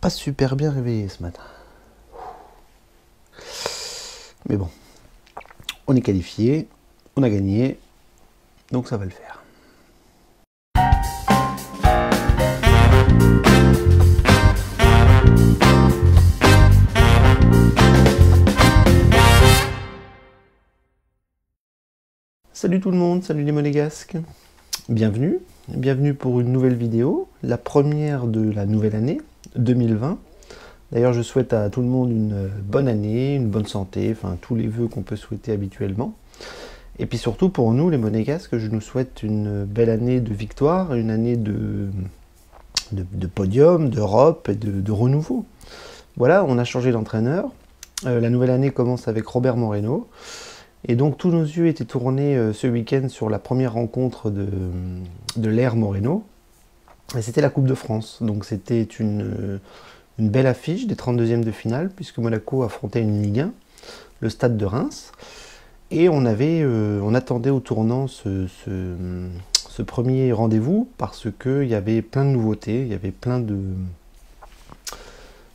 pas super bien réveillé ce matin. Mais bon, on est qualifié, on a gagné, donc ça va le faire. Salut tout le monde, salut les monégasques. Bienvenue pour une nouvelle vidéo, la première de la nouvelle année 2020. D'ailleurs, je souhaite à tout le monde une bonne année, une bonne santé, enfin tous les vœux qu'on peut souhaiter habituellement. Et puis surtout pour nous, les monégasques, je nous souhaite une belle année de victoire, une année de podium, d'Europe et de renouveau. Voilà, on a changé d'entraîneur. La nouvelle année commence avec Robert Moreno. Et donc tous nos yeux étaient tournés ce week-end sur la première rencontre de l'ère Moreno. Et c'était la Coupe de France. Donc c'était une belle affiche des 32e de finale, puisque Monaco affrontait une Ligue 1, le Stade de Reims. Et on attendait au tournant ce premier rendez-vous, parce qu'il y avait plein de nouveautés, il y avait plein de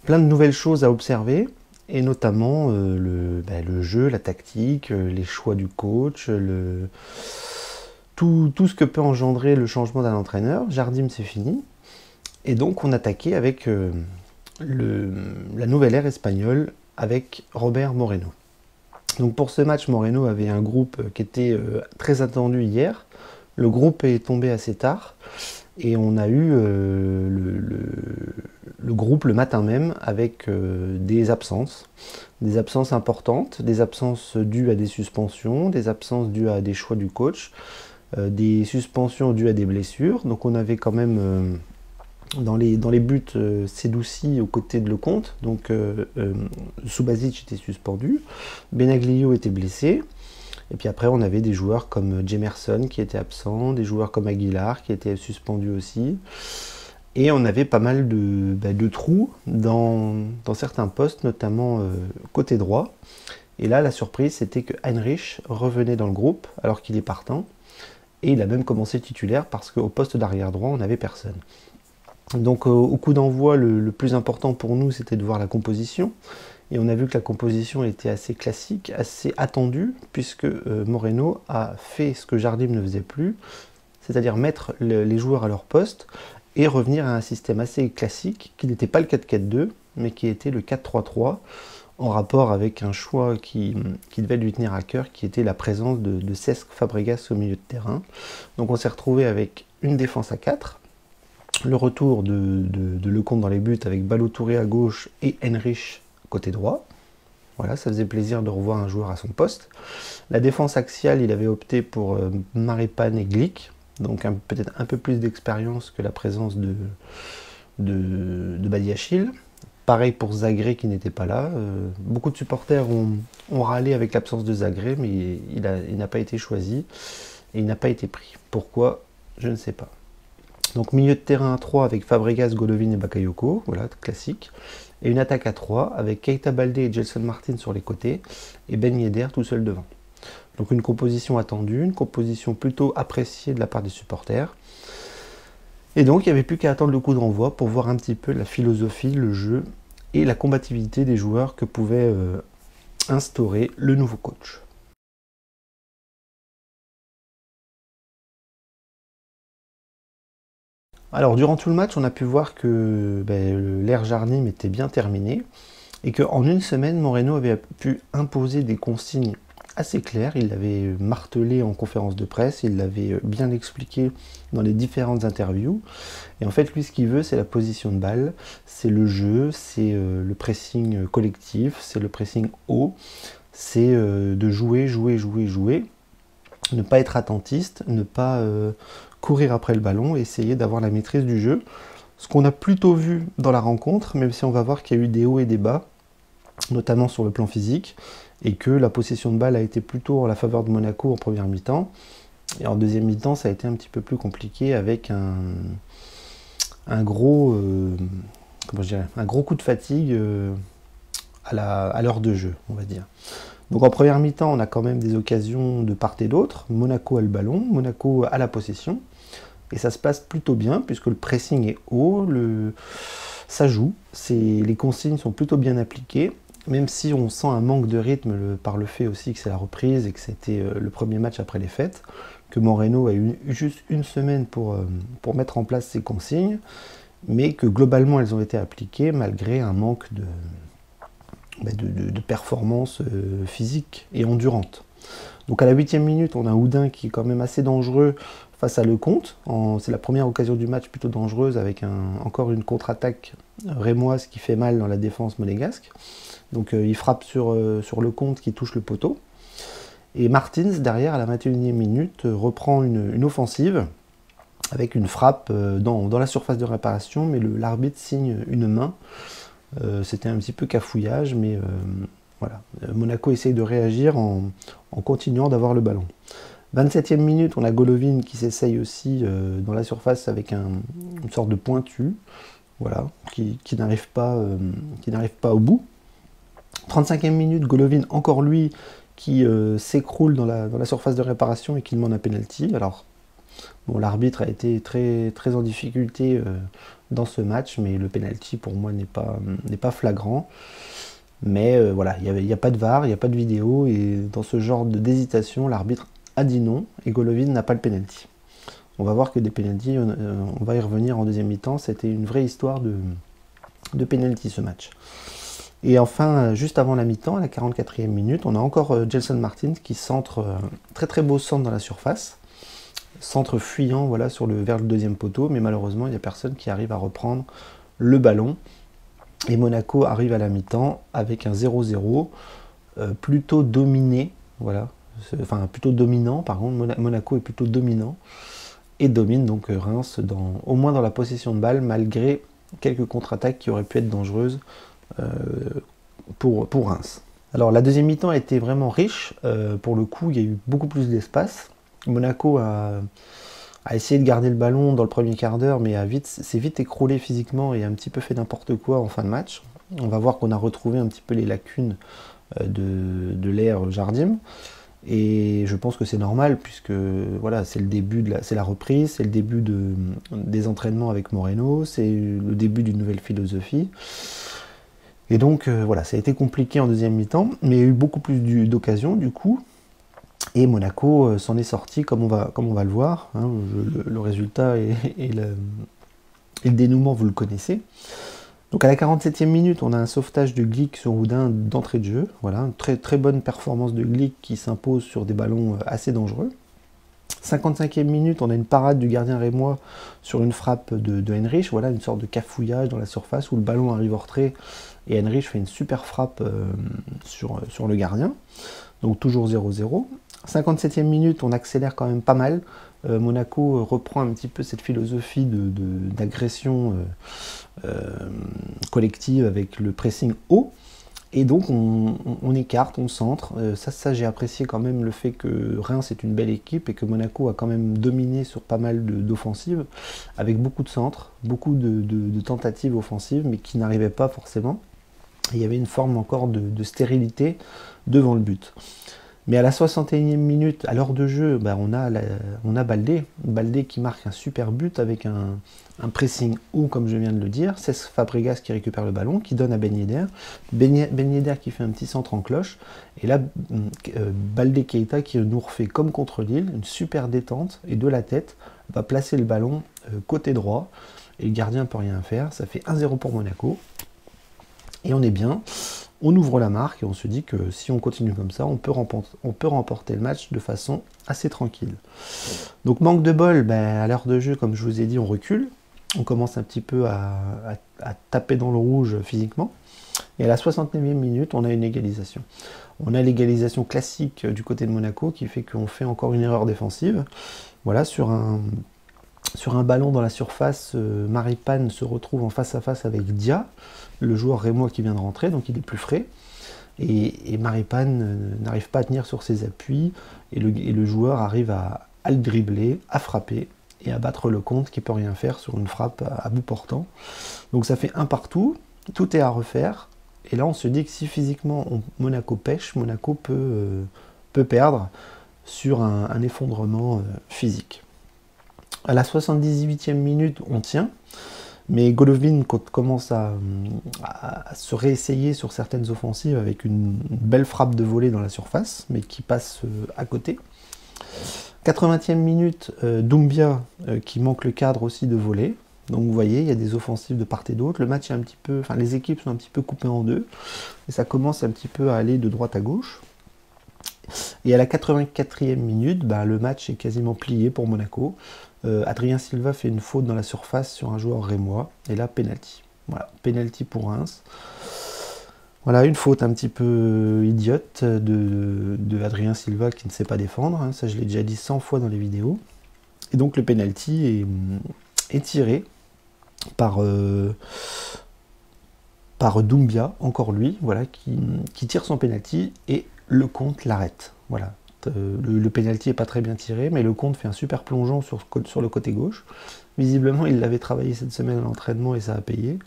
nouvelles choses à observer. Et notamment le jeu, la tactique, les choix du coach, tout ce que peut engendrer le changement d'un entraîneur. Jardim, c'est fini. Et donc on attaquait avec la nouvelle ère espagnole avec Robert Moreno. Donc pour ce match, Moreno avait un groupe qui était très attendu hier. Le groupe est tombé assez tard. Et on a eu le groupe le matin même avec des absences importantes, des absences dues à des suspensions, des absences dues à des choix du coach, des suspensions dues à des blessures. Donc on avait quand même dans les buts Sedoussi aux côtés de Lecomte, donc Subasic était suspendu, Benaglio était blessé. Et puis après, on avait des joueurs comme Jemerson qui était absent, des joueurs comme Aguilar qui étaient suspendus aussi. Et on avait pas mal de trous dans certains postes, notamment côté droit. Et là, la surprise, c'était que Heinrich revenait dans le groupe alors qu'il est partant. Et il a même commencé titulaire parce qu'au poste d'arrière droit, on n'avait personne. Donc au coup d'envoi, le plus important pour nous, c'était de voir la composition. Et on a vu que la composition était assez classique, assez attendue, puisque Moreno a fait ce que Jardim ne faisait plus, c'est-à-dire mettre les joueurs à leur poste et revenir à un système assez classique, qui n'était pas le 4-4-2, mais qui était le 4-3-3, en rapport avec un choix qui devait lui tenir à cœur, qui était la présence de Cesc Fabregas au milieu de terrain. Donc on s'est retrouvé avec une défense à 4, le retour de Lecomte dans les buts avec Ballo-Touré à gauche et Heinrich côté droit. Voilà, ça faisait plaisir de revoir un joueur à son poste. La défense axiale, il avait opté pour Maripane et Glick, donc peut-être un peu plus d'expérience que la présence de Badiachil. Pareil pour Zagré qui n'était pas là. Beaucoup de supporters ont râlé avec l'absence de Zagré, mais il n'a pas été choisi et il n'a pas été pris. Pourquoi? Je ne sais pas. Donc milieu de terrain à 3 avec Fabregas, Golovin et Bakayoko, voilà, classique. Et une attaque à 3 avec Keita Baldé et Gelson Martin sur les côtés et Ben Yedder tout seul devant. Donc une composition attendue, une composition plutôt appréciée de la part des supporters. Et donc il n'y avait plus qu'à attendre le coup d'envoi pour voir un petit peu la philosophie, le jeu et la combativité des joueurs que pouvait instaurer le nouveau coach. Alors durant tout le match, on a pu voir que l'ère Jardim était bien terminée et qu'en une semaine, Moreno avait pu imposer des consignes assez claires. Il l'avait martelé en conférence de presse, il l'avait bien expliqué dans les différentes interviews. Et en fait, lui, ce qu'il veut, c'est la position de balle, c'est le jeu, c'est le pressing collectif, c'est le pressing haut, c'est de jouer, ne pas être attentiste, ne pas courir après le ballon, essayer d'avoir la maîtrise du jeu. Ce qu'on a plutôt vu dans la rencontre, même si on va voir qu'il y a eu des hauts et des bas, notamment sur le plan physique, et que la possession de balle a été plutôt en la faveur de Monaco en première mi-temps. Et en deuxième mi-temps, ça a été un petit peu plus compliqué avec un gros coup de fatigue à l'heure de jeu, on va dire. Donc en première mi-temps, on a quand même des occasions de part et d'autre. Monaco a le ballon, Monaco a la possession. Et ça se passe plutôt bien, puisque le pressing est haut, ça joue, les consignes sont plutôt bien appliquées, même si on sent un manque de rythme par le fait aussi que c'est la reprise et que c'était le premier match après les fêtes, que Moreno a eu juste une semaine pour mettre en place ces consignes, mais que globalement elles ont été appliquées malgré un manque de performance physique et endurante. Donc à la 8e minute, on a Oudin qui est quand même assez dangereux face à Lecomte. C'est la première occasion du match plutôt dangereuse avec encore une contre-attaque rémoise qui fait mal dans la défense monégasque. Donc il frappe sur Lecomte qui touche le poteau. Et Martins, derrière, à la 21e minute, reprend une offensive avec une frappe dans la surface de réparation, mais l'arbitre signe une main. C'était un petit peu cafouillage, mais voilà. Monaco essaye de réagir en continuant d'avoir le ballon. 27e minute, on a Golovin qui s'essaye aussi dans la surface avec une sorte de pointu, voilà, qui n'arrive pas au bout. 35e minute, Golovin, encore lui, qui s'écroule dans la surface de réparation et qui demande un penalty. Alors, bon, l'arbitre a été très, très en difficulté dans ce match, mais le penalty pour moi n'est pas flagrant. Mais voilà, il n'y a pas de VAR, il n'y a pas de vidéo, et dans ce genre d'hésitation, l'arbitre a dit non, et Golovin n'a pas le penalty. On va voir que des penalties, on va y revenir en deuxième mi-temps, c'était une vraie histoire de penalty ce match. Et enfin, juste avant la mi-temps, à la 44e minute, on a encore Gelson Martins qui centre, très très beau centre dans la surface, centre fuyant voilà, vers le deuxième poteau, mais malheureusement, il n'y a personne qui arrive à reprendre le ballon. Et Monaco arrive à la mi-temps avec un 0-0, plutôt dominé, voilà, enfin plutôt dominant, par contre, Monaco est plutôt dominant, et domine donc Reims, au moins dans la possession de balle, malgré quelques contre-attaques qui auraient pu être dangereuses pour Reims. Alors la deuxième mi-temps a été vraiment riche, pour le coup il y a eu beaucoup plus d'espace. Monaco a essayé de garder le ballon dans le premier quart d'heure, mais s'est vite écroulé physiquement et a un petit peu fait n'importe quoi en fin de match. On va voir qu'on a retrouvé un petit peu les lacunes de l'ère Jardim. Et je pense que c'est normal, puisque voilà, c'est le début c'est la reprise, c'est le début des entraînements avec Moreno, c'est le début d'une nouvelle philosophie. Et donc voilà, ça a été compliqué en deuxième mi-temps, mais il y a eu beaucoup plus d'occasions du coup. Et Monaco s'en est sorti comme on va le voir. Hein, le résultat et le dénouement, vous le connaissez. Donc à la 47e minute, on a un sauvetage de Glick sur Oudin d'entrée de jeu. Voilà, une très, très bonne performance de Glick qui s'impose sur des ballons assez dangereux. 55e minute, on a une parade du gardien rémois sur une frappe de Henrich. Voilà, une sorte de cafouillage dans la surface où le ballon arrive en retrait et Henrich fait une super frappe sur le gardien. Donc toujours 0-0. 57e minute, on accélère quand même pas mal. Monaco reprend un petit peu cette philosophie d'agression collective avec le pressing haut. Et donc on écarte, on centre. Ça j'ai apprécié quand même le fait que Reims est une belle équipe et que Monaco a quand même dominé sur pas mal d'offensives, avec beaucoup de centres, beaucoup de tentatives offensives, mais qui n'arrivaient pas forcément. Et il y avait une forme encore de stérilité devant le but. Mais à la 61e minute, à l'heure de jeu, on a Baldé qui marque un super but avec un pressing haut, comme je viens de le dire. C'est Fabregas qui récupère le ballon, qui donne à Ben Yedder. Ben Yedder qui fait un petit centre en cloche. Et là, Baldé Keita qui nous refait comme contre Lille, une super détente, et de la tête, va placer le ballon côté droit. Et le gardien ne peut rien faire. Ça fait 1-0 pour Monaco. Et on est bien. On ouvre la marque et on se dit que si on continue comme ça, on peut remporter le match de façon assez tranquille. Donc manque de bol, à l'heure de jeu, comme je vous ai dit, on recule. On commence un petit peu à taper dans le rouge physiquement. Et à la 69e minute, on a une égalisation. On a l'égalisation classique du côté de Monaco qui fait qu'on fait encore une erreur défensive. Voilà, sur un ballon dans la surface, Maripane se retrouve en face à face avec Dia, le joueur rémois qui vient de rentrer, donc il est plus frais. Et Maripane n'arrive pas à tenir sur ses appuis, et le joueur arrive à le dribbler, à frapper, et à battre Lecomte qui ne peut rien faire sur une frappe à bout portant. Donc ça fait un partout, tout est à refaire, et là on se dit que si physiquement Monaco pêche, Monaco peut perdre sur un effondrement physique. À la 78e minute, on tient, Mais Golovin commence à se réessayer sur certaines offensives avec une belle frappe de volée dans la surface, mais qui passe à côté. 80e minute, Doumbia qui manque le cadre aussi de volée. Donc vous voyez, il y a des offensives de part et d'autre. Le match est un petit peu, enfin les équipes sont un petit peu coupées en deux. Et ça commence un petit peu à aller de droite à gauche. Et à la 84e minute, le match est quasiment plié pour Monaco. Adrien Silva fait une faute dans la surface sur un joueur rémois. Et là, penalty. Voilà, penalty pour Reims. Voilà, une faute un petit peu idiote de Adrien Silva qui ne sait pas défendre. Hein. Ça, je l'ai déjà dit 100 fois dans les vidéos. Et donc le penalty est tiré par Doumbia, encore lui, voilà, qui tire son penalty et le compte l'arrête. Voilà. Le penalty n'est pas très bien tiré, mais le compte fait un super plongeon sur le côté gauche. Visiblement, il l'avait travaillé cette semaine à l'entraînement et ça a payé.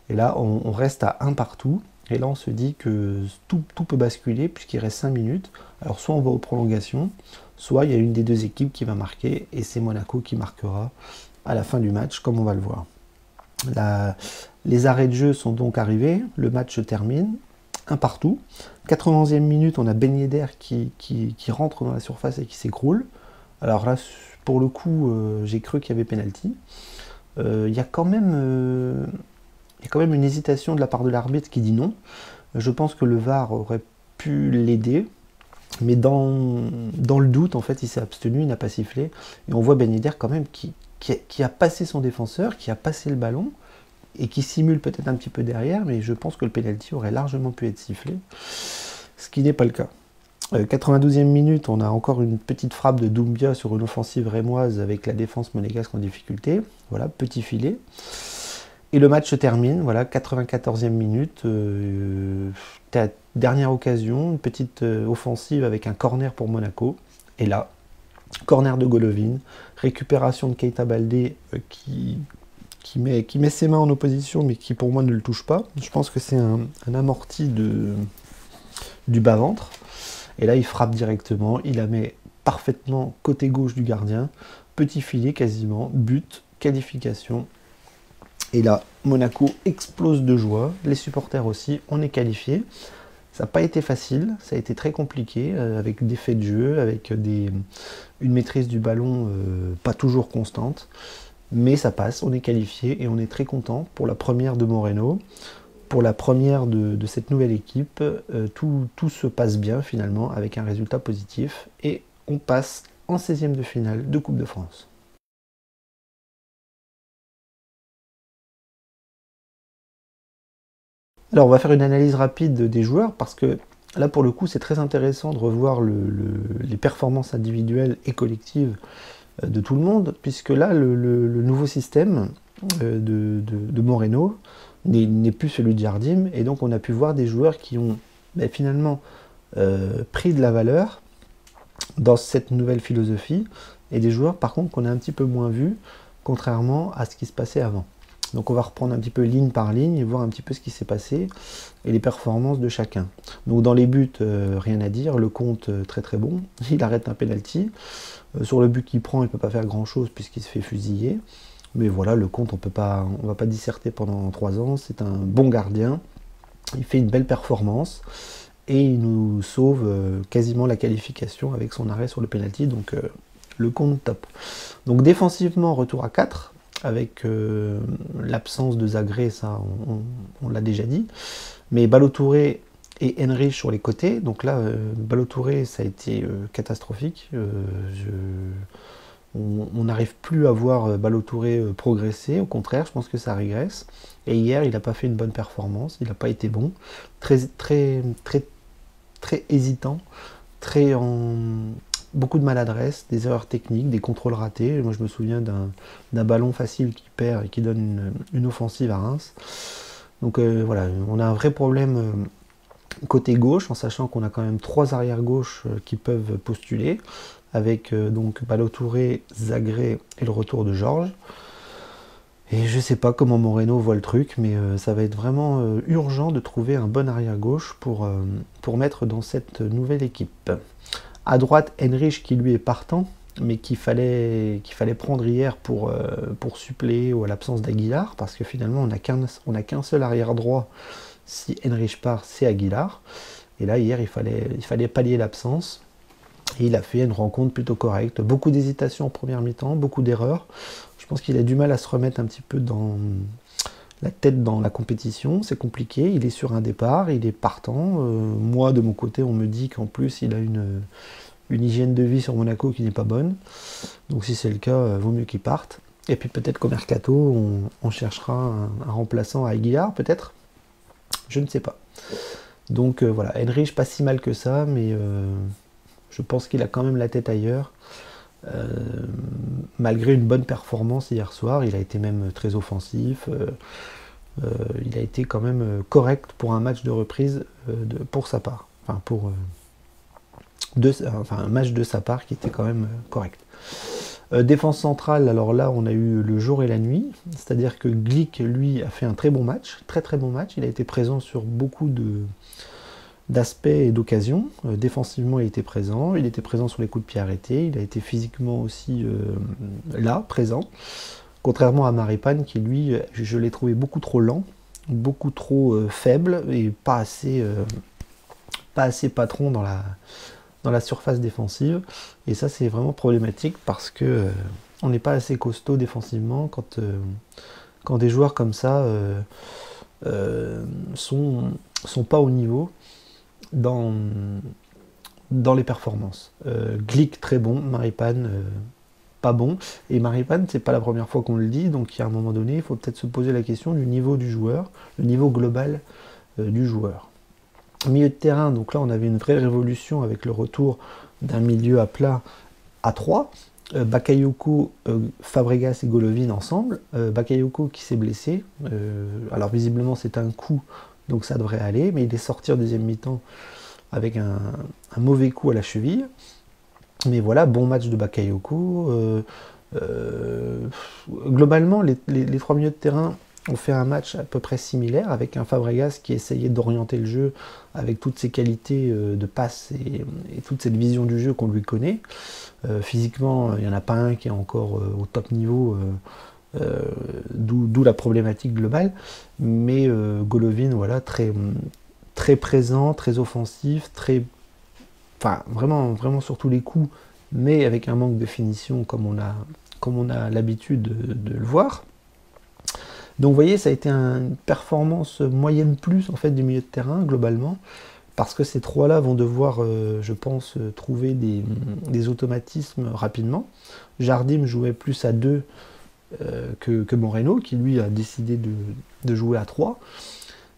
Et là, on reste à 1 partout. Et là, on se dit que tout peut basculer puisqu'il reste 5 minutes. Alors, soit on va aux prolongations, soit il y a une des deux équipes qui va marquer et c'est Monaco qui marquera à la fin du match, comme on va le voir. Les arrêts de jeu sont donc arrivés, le match se termine, 1 partout. 91e minute, on a Ben Yedder qui rentre dans la surface et qui s'écroule. Alors là, pour le coup, j'ai cru qu'il y avait penalty. Il y a quand même une hésitation de la part de l'arbitre qui dit non. Je pense que le VAR aurait pu l'aider. Mais dans le doute, en fait, il s'est abstenu, il n'a pas sifflé. Et on voit Ben Yedder quand même qui a passé son défenseur, qui a passé le ballon, et qui simule peut-être un petit peu derrière, mais je pense que le penalty aurait largement pu être sifflé, ce qui n'est pas le cas. 92e minute, on a encore une petite frappe de Doumbia sur une offensive rémoise avec la défense monégasque en difficulté. Voilà, petit filet. Et le match se termine, voilà, 94e minute, dernière occasion, une petite offensive avec un corner pour Monaco. Et là, corner de Golovin, récupération de Keita Baldé qui met ses mains en opposition, mais qui pour moi ne le touche pas. Je pense que c'est un amorti du bas-ventre. Et là, il frappe directement, il la met parfaitement côté gauche du gardien. Petit filet quasiment, but, qualification. Et là, Monaco explose de joie, les supporters aussi, on est qualifié. Ça n'a pas été facile, ça a été très compliqué, avec des faits de jeu, avec une maîtrise du ballon pas toujours constante. Mais ça passe, on est qualifié et on est très content pour la première de Moreno. Pour la première de cette nouvelle équipe, tout se passe bien finalement avec un résultat positif. Et on passe en 16e de finale de Coupe de France. Alors on va faire une analyse rapide des joueurs parce que là pour le coup c'est très intéressant de revoir les performances individuelles et collectives de tout le monde, puisque là le nouveau système de Moreno n'est plus celui de Jardim, et donc on a pu voir des joueurs qui ont finalement pris de la valeur dans cette nouvelle philosophie, et des joueurs par contre qu'on a un petit peu moins vus, contrairement à ce qui se passait avant. Donc on va reprendre un petit peu ligne par ligne et voir un petit peu ce qui s'est passé et les performances de chacun. Donc dans les buts, rien à dire, le compte très très bon, il arrête un penalty. Sur le but qu'il prend, il ne peut pas faire grand chose puisqu'il se fait fusiller. Mais voilà, le compte, on ne va pas disserter pendant 3 ans, c'est un bon gardien, il fait une belle performance et il nous sauve quasiment la qualification avec son arrêt sur le penalty, donc le compte top. Donc défensivement, retour à 4. Avec l'absence de Zagré, ça on l'a déjà dit, mais Ballo-Touré et Henrich sur les côtés. Donc là, Ballo-Touré, ça a été catastrophique. On n'arrive plus à voir Ballo-Touré progresser, au contraire, je pense que ça régresse. Et hier, il n'a pas fait une bonne performance, il n'a pas été bon, très hésitant, beaucoup de maladresse, des erreurs techniques, des contrôles ratés. Moi, je me souviens d'un ballon facile qui perd et qui donne une offensive à Reims. Donc voilà, on a un vrai problème côté gauche, en sachant qu'on a quand même 3 arrières gauche qui peuvent postuler, avec donc Ballo-Touré, Zagré et le retour de Georges. Et je sais pas comment Moreno voit le truc, mais ça va être vraiment urgent de trouver un bon arrière gauche pour mettre dans cette nouvelle équipe. À droite, Henrich qui lui est partant, mais qu'il fallait prendre hier pour suppléer à l'absence d'Aguilar, parce que finalement on n'a qu'un seul arrière droit. Si Henrich part, c'est Aguilar. Et là, hier, il fallait pallier l'absence. Et il a fait une rencontre plutôt correcte. Beaucoup d'hésitation en première mi-temps, beaucoup d'erreurs. Je pense qu'il a du mal à se remettre un petit peu dans la tête dans la compétition. C'est compliqué. Il est sur un départ, il est partant. Moi, de mon côté, on me dit qu'en plus, il a une hygiène de vie sur Monaco qui n'est pas bonne. Donc si c'est le cas, vaut mieux qu'il parte. Et puis peut-être qu'au mercato, on cherchera un remplaçant à Aguilar, peut-être. Je ne sais pas. Donc voilà, Henrich pas si mal que ça, mais je pense qu'il a quand même la tête ailleurs. Malgré une bonne performance hier soir, il a été même très offensif. Il a été quand même correct pour un match de reprise pour sa part. Enfin, un match de sa part qui était quand même correct. Défense centrale, alors là on a eu le jour et la nuit, c'est-à-dire que Glick lui a fait un très bon match, très très bon match, il a été présent sur beaucoup d'aspects et d'occasions. Défensivement il était présent sur les coups de pied arrêtés, il a été physiquement aussi là, présent, contrairement à Maripane qui lui, je l'ai trouvé beaucoup trop lent, beaucoup trop faible et pas assez patron dans la surface défensive, et ça c'est vraiment problématique parce que on n'est pas assez costaud défensivement quand des joueurs comme ça sont pas au niveau dans les performances. Glick très bon, Maripane pas bon, et Maripane c'est pas la première fois qu'on le dit, donc il y a un moment donné il faut peut-être se poser la question du niveau du joueur, le niveau global du joueur. Milieu de terrain, donc là on avait une vraie révolution avec le retour d'un milieu à plat à 3. Bakayoko, Fabregas et Golovin ensemble. Bakayoko qui s'est blessé. Alors visiblement c'est un coup, donc ça devrait aller, mais il est sorti en deuxième mi-temps avec un mauvais coup à la cheville. Mais voilà, bon match de Bakayoko. Globalement, les trois milieux de terrain ont fait un match à peu près similaire, avec un Fabregas qui essayait d'orienter le jeu avec toutes ses qualités de passe et toute cette vision du jeu qu'on lui connaît. Physiquement, il n'y en a pas un qui est encore au top niveau, d'où la problématique globale. Mais Golovin, voilà, très, très présent, très offensif, vraiment sur tous les coups, mais avec un manque de finition comme on a l'habitude de le voir. Donc vous voyez, ça a été une performance moyenne plus en fait du milieu de terrain globalement, parce que ces trois-là vont devoir, je pense, trouver des automatismes rapidement. Jardim jouait plus à 2 que Moreno, qui lui a décidé de jouer à 3.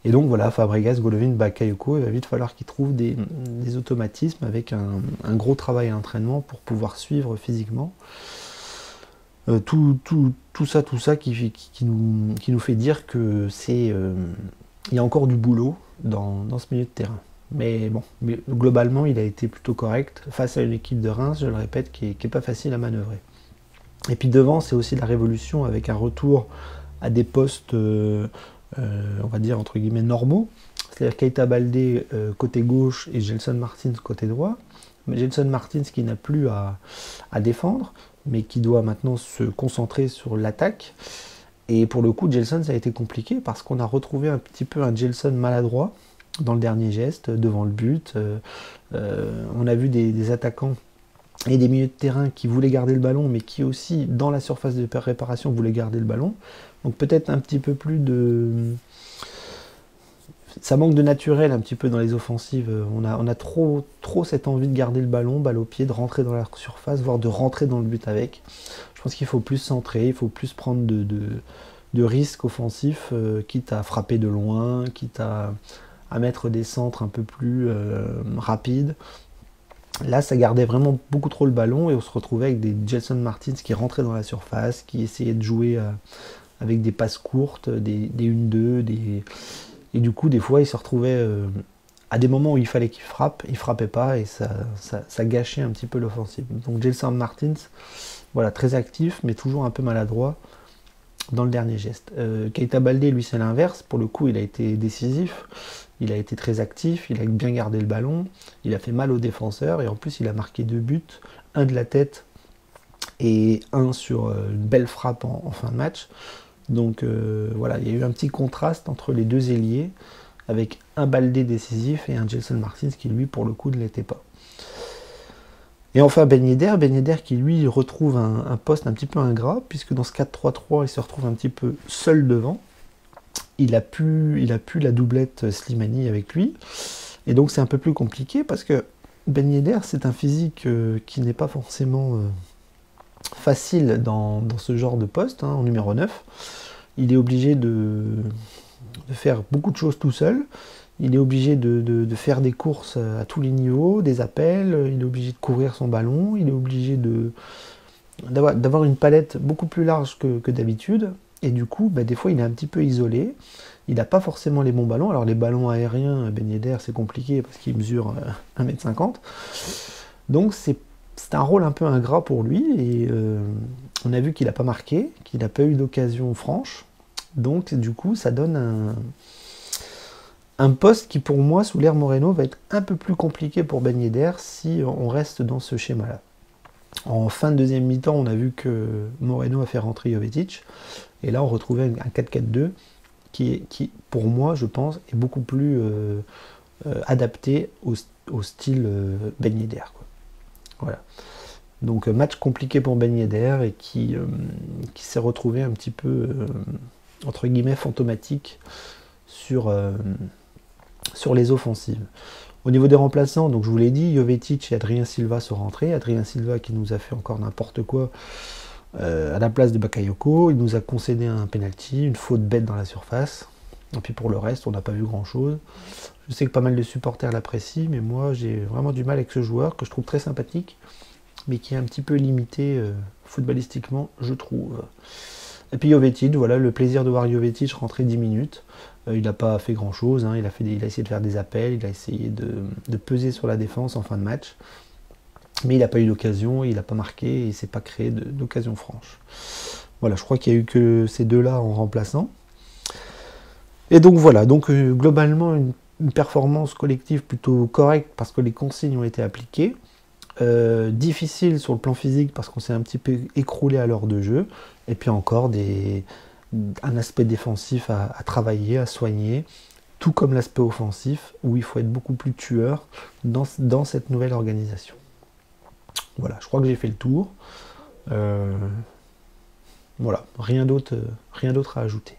Et donc voilà, Fabregas, Golovin, Bakayoko, il va vite falloir qu'ils trouvent des automatismes avec un gros travail à l'entraînement pour pouvoir suivre physiquement. Tout ça qui nous fait dire que il y a encore du boulot dans ce milieu de terrain. Mais bon, globalement, il a été plutôt correct face à une équipe de Reims, je le répète, qui est pas facile à manœuvrer. Et puis devant, c'est aussi la révolution avec un retour à des postes, on va dire entre guillemets normaux, c'est-à-dire Keita Baldé côté gauche et Gelson Martins côté droit. Mais Gelson Martins qui n'a plus à défendre, mais qui doit maintenant se concentrer sur l'attaque. Et pour le coup, Gelson, ça a été compliqué parce qu'on a retrouvé un petit peu un Gelson maladroit dans le dernier geste, devant le but. On a vu des attaquants et des milieux de terrain qui voulaient garder le ballon, mais qui aussi, dans la surface de réparation, voulaient garder le ballon. Donc peut-être un petit peu plus de... Ça manque de naturel un petit peu dans les offensives. On a trop cette envie de garder le ballon, balle au pied, de rentrer dans la surface, voire de rentrer dans le but avec. Je pense qu'il faut plus centrer, il faut plus prendre de risques offensifs, quitte à frapper de loin, quitte à mettre des centres un peu plus rapides. Là, ça gardait vraiment beaucoup trop le ballon et on se retrouvait avec des Gelson Martins qui rentraient dans la surface, qui essayaient de jouer avec des passes courtes, des 1-2, et du coup, des fois, il se retrouvait à des moments où il fallait qu'il frappe, il frappait pas et ça gâchait un petit peu l'offensive. Donc Gelson Martins, voilà, très actif, mais toujours un peu maladroit dans le dernier geste. Keita Baldé, lui, c'est l'inverse. Pour le coup, il a été décisif, il a été très actif, il a bien gardé le ballon, il a fait mal aux défenseurs et en plus, il a marqué 2 buts, un de la tête et un sur une belle frappe en fin de match. Donc voilà, il y a eu un petit contraste entre les deux ailiers, avec un Baldé décisif et un Gelson Martins qui lui pour le coup ne l'était pas. Et enfin Ben Yedder qui lui retrouve un poste un petit peu ingrat, puisque dans ce 4-3-3 il se retrouve un petit peu seul devant. Il a pu la doublette Slimani avec lui, et donc c'est un peu plus compliqué parce que Ben Yedder c'est un physique qui n'est pas forcément facile dans ce genre de poste, en numéro 9. Il est obligé de faire beaucoup de choses tout seul. Il est obligé de faire des courses à tous les niveaux, des appels, il est obligé de couvrir son ballon, il est obligé d'avoir une palette beaucoup plus large que d'habitude, et du coup, des fois, il est un petit peu isolé, il n'a pas forcément les bons ballons. Alors les ballons aériens, Ben Yedder, c'est compliqué parce qu'il mesure 1,50 m, donc c'est un rôle un peu ingrat pour lui, et on a vu qu'il n'a pas marqué, qu'il n'a pas eu d'occasion franche, donc du coup, ça donne un poste qui, pour moi, sous l'ère Moreno, va être un peu plus compliqué pour Ben Yedder si on reste dans ce schéma-là. En fin de deuxième mi-temps, on a vu que Moreno a fait rentrer Jovetic, et là, on retrouvait un 4-4-2 qui, pour moi, je pense, est beaucoup plus adapté au style Ben Yedder, quoi. Voilà. Donc, match compliqué pour Ben Yedder, et qui s'est retrouvé un petit peu, entre guillemets, fantomatique sur les offensives. Au niveau des remplaçants, donc je vous l'ai dit, Jovetic et Adrien Silva sont rentrés. Adrien Silva qui nous a fait encore n'importe quoi à la place de Bakayoko. Il nous a concédé un penalty, une faute bête dans la surface. Et puis pour le reste, on n'a pas vu grand chose. Je sais que pas mal de supporters l'apprécient, mais moi j'ai vraiment du mal avec ce joueur que je trouve très sympathique, mais qui est un petit peu limité footballistiquement, je trouve. Et puis Jovetic, voilà, le plaisir de voir Jovetic rentrer 10 minutes. Il n'a pas fait grand chose, il a essayé de faire des appels, il a essayé de peser sur la défense en fin de match, mais il n'a pas eu d'occasion, il n'a pas marqué, et il ne s'est pas créé d'occasion franche. Voilà, je crois qu'il n'y a eu que ces deux-là en remplaçant. Et donc voilà, donc globalement une performance collective plutôt correcte parce que les consignes ont été appliquées. Difficile sur le plan physique parce qu'on s'est un petit peu écroulé à l'heure de jeu, et puis encore un aspect défensif à travailler, à soigner, tout comme l'aspect offensif où il faut être beaucoup plus tueur dans cette nouvelle organisation. Voilà, je crois que j'ai fait le tour. Voilà, rien d'autre à ajouter.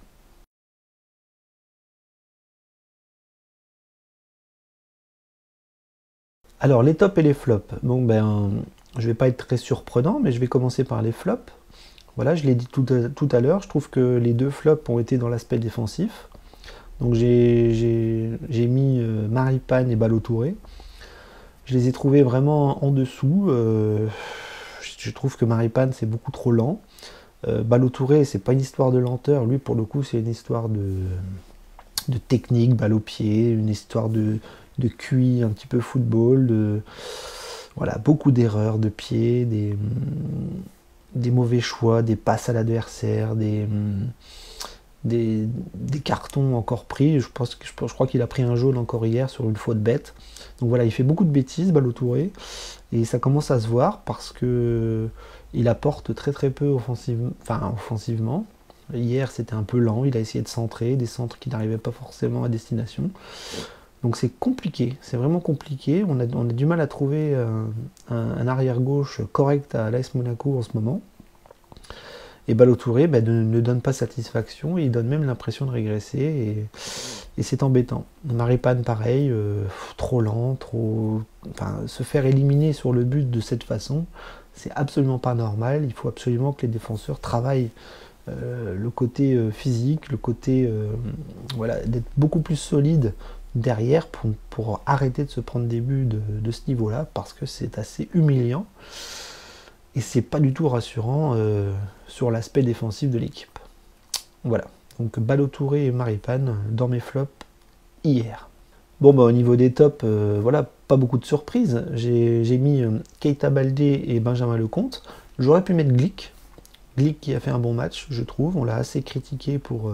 Alors les tops et les flops. Bon je vais pas être très surprenant, mais je vais commencer par les flops. Voilà, je l'ai dit tout à l'heure, je trouve que les deux flops ont été dans l'aspect défensif. Donc j'ai mis Maripane et Ballo-Touré. Je les ai trouvés vraiment en dessous. Je trouve que Maripane c'est beaucoup trop lent. Ballo-Touré, c'est pas une histoire de lenteur, lui pour le coup c'est une histoire de technique, balle au pied, une histoire de QI un petit peu football, voilà, beaucoup d'erreurs de pied, des mauvais choix, des passes à l'adversaire, des cartons encore pris. Je crois qu'il a pris un jaune encore hier sur une faute bête. Donc voilà, il fait beaucoup de bêtises, Ballo-Touré, et ça commence à se voir parce que il apporte très très peu offensivement. Hier c'était un peu lent, il a essayé de centrer, des centres qui n'arrivaient pas forcément à destination. Donc c'est compliqué, c'est vraiment compliqué. On a du mal à trouver un arrière-gauche correct à l'AS Monaco en ce moment. Et Ballo-Touré ne donne pas satisfaction, et il donne même l'impression de régresser, et c'est embêtant. Maripane pareil, trop lent, se faire éliminer sur le but de cette façon, c'est absolument pas normal. Il faut absolument que les défenseurs travaillent le côté physique, le côté voilà, d'être beaucoup plus solide derrière pour arrêter de se prendre des buts de ce niveau-là, parce que c'est assez humiliant et c'est pas du tout rassurant sur l'aspect défensif de l'équipe. Voilà, donc Ballo-Touré et Maripane dans mes flops hier. Bon au niveau des tops, voilà, pas beaucoup de surprises. J'ai mis Keita Baldé et Benjamin Lecomte. J'aurais pu mettre Glick qui a fait un bon match, je trouve. On l'a assez critiqué pour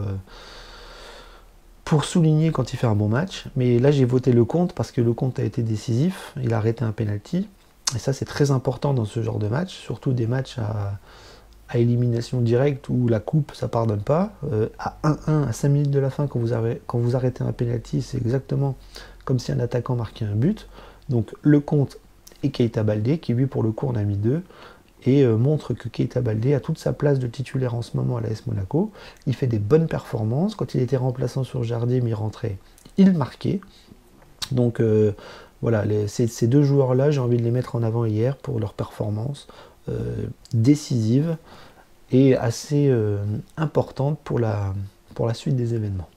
souligner quand il fait un bon match. Mais là, j'ai voté Lecomte parce que Lecomte a été décisif. Il a arrêté un penalty. Et ça, c'est très important dans ce genre de match, surtout des matchs à élimination directe où la coupe, ça pardonne pas. À 1-1, à 5 minutes de la fin, quand vous arrêtez un penalty, c'est exactement comme si un attaquant marquait un but. Donc le compte est Keita Baldé, qui lui, pour le coup, en a mis 2, et montre que Keita Baldé a toute sa place de titulaire en ce moment à l'AS Monaco. Il fait des bonnes performances. Quand il était remplaçant sur Jardim, il rentrait, il marquait. Donc voilà, ces deux joueurs-là, j'ai envie de les mettre en avant hier pour leur performance décisive et assez importante pour la suite des événements.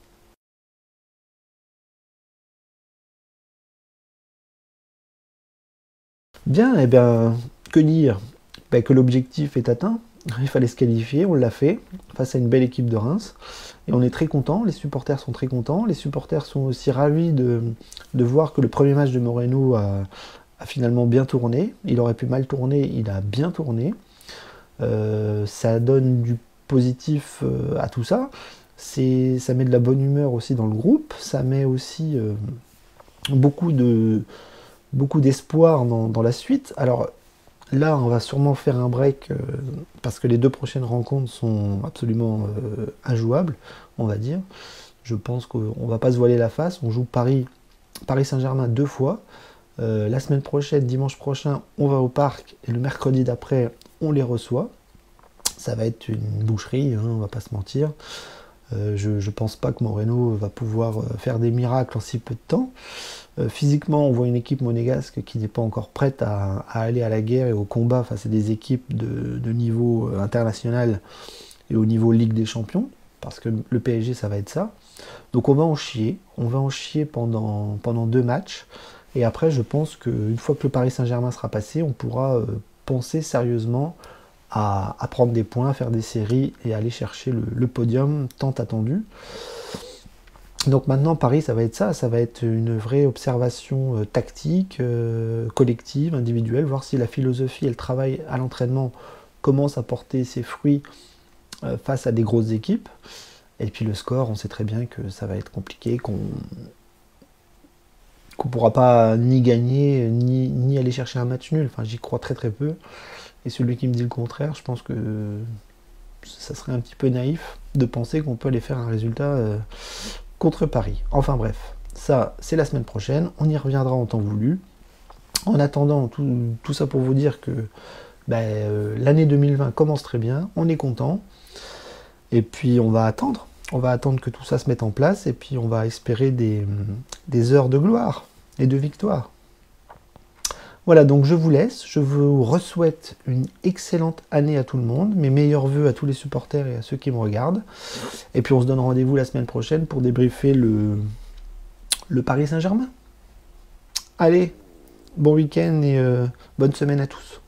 Bien, et bien, que dire? Ben, que l'objectif est atteint. Il fallait se qualifier, on l'a fait, face à une belle équipe de Reims. Et on est très contents, les supporters sont très contents. Les supporters sont aussi ravis de voir que le premier match de Moreno a finalement bien tourné. Il aurait pu mal tourner, il a bien tourné. Ça donne du positif à tout ça. Ça met de la bonne humeur aussi dans le groupe. Ça met aussi beaucoup d'espoir dans la suite. Alors là, on va sûrement faire un break parce que les 2 prochaines rencontres sont absolument injouables, on va dire. Je pense qu'on ne va pas se voiler la face. On joue Paris Saint-Germain 2 fois. La semaine prochaine, dimanche prochain, on va au parc et le mercredi d'après, on les reçoit. Ça va être une boucherie, hein, on va pas se mentir. Je ne pense pas que Moreno va pouvoir faire des miracles en si peu de temps. Physiquement, on voit une équipe monégasque qui n'est pas encore prête à aller à la guerre et au combat face à des équipes de niveau international et au niveau Ligue des Champions, parce que le PSG, ça va être ça. Donc on va en chier pendant 2 matchs, et après, je pense qu'une fois que le Paris Saint-Germain sera passé, on pourra penser sérieusement à prendre des points, à faire des séries et aller chercher le podium tant attendu. Donc maintenant, Paris, ça va être une vraie observation tactique, collective, individuelle, voir si la philosophie et le travail à l'entraînement commencent à porter ses fruits face à des grosses équipes. Et puis le score, on sait très bien que ça va être compliqué, qu'on ne pourra pas ni gagner, ni aller chercher un match nul. Enfin, j'y crois très très peu. Et celui qui me dit le contraire, je pense que ça serait un petit peu naïf de penser qu'on peut aller faire un résultat contre Paris. Enfin bref, ça c'est la semaine prochaine, on y reviendra en temps voulu. En attendant, tout ça pour vous dire que l'année 2020 commence très bien, on est content, et puis on va attendre que tout ça se mette en place, et puis on va espérer des heures de gloire et de victoire. Voilà, donc je vous laisse, je vous souhaite une excellente année à tout le monde, mes meilleurs voeux à tous les supporters et à ceux qui me regardent. Et puis on se donne rendez-vous la semaine prochaine pour débriefer le Paris Saint-Germain. Allez, bon week-end et bonne semaine à tous.